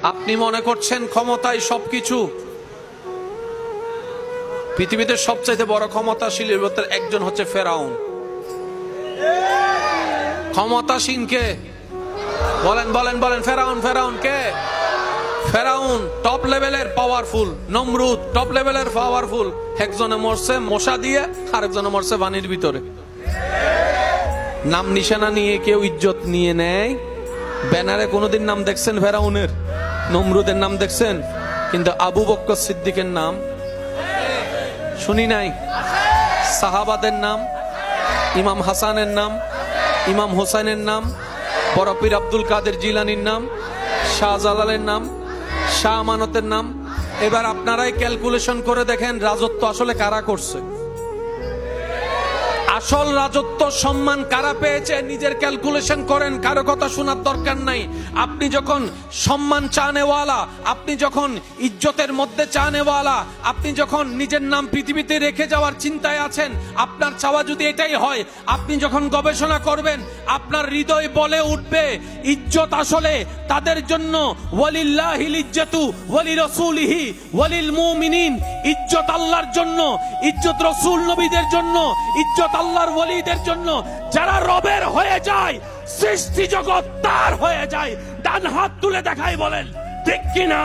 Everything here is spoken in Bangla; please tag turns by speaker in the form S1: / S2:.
S1: আপনি মনে করছেন ক্ষমতায় সবকিছু? পৃথিবীতে সবচাইতে বড় ক্ষমতাশীলের ভিতরে একজন হচ্ছে ফেরাউন। ক্ষমতাসীন কে? বলেন বলেন বলেন। ফেরাউন। ফেরাউন কে? ফেরাউন টপ লেভেলের পাওয়ারফুল। নমরুদ টপ লেভেলের পাওয়ারফুল। একজনে মরছে মশা দিয়ে, আরেকজনে মরছে পানির ভিতরে। নাম নিশানা নিয়ে কেউ ইজ্জত নিয়ে নেয়। ব্যানারে কোনোদিন নাম দেখছেন ফেরাউনের? নমরুদের নাম দেখছেন? কিন্তু আবু বকর সিদ্দিকের নাম শুনি নাই। সাহাবাদের নাম, ইমাম হাসানের নাম, ইমাম হোসেনের নাম, বড় পীর আব্দুল কাদের জিলানির নাম, শাহজালালের নাম, শাহ আমানতের নাম। এবার আপনারাই ক্যালকুলেশন করে দেখেন রাজত্ব আসলে কারা করছে। আসল রাজত্ব সম্মান কারা পেয়েছে নিজের ক্যালকুলেশন করেন। কারো কথা শোনার দরকার নাই। আপনি যখন সম্মান চানেওয়ালা, আপনি যখন ইজ্জতের মধ্যে চানেওয়ালা, আপনি যখন নিজের নাম পৃথিবীতে রেখে যাওয়ার চিন্তায় আছেন, আপনার চাওয়া যদি এটাই হয়, আপনি যখন গবেষণা করবেন আপনার হৃদয় বলে উঠবে ইজ্জত আসলে তাদের জন্য। ওয়ালিল্লাহিল ইজ্জাতু ওয়ালি রাসূলিহি ওয়ালিল মুমিনিন। ইজ্জত আল্লাহর জন্য, ইজ্জত রাসূল নবীদের জন্য, ইজ্জত আল্লাহর ওয়ালিদের জন্য। যারা রবের হয়ে যায়, সৃষ্টি জগৎ তার হয়ে যায়। ডান হাত তুলে দেখাই বলেন ঠিক কিনা?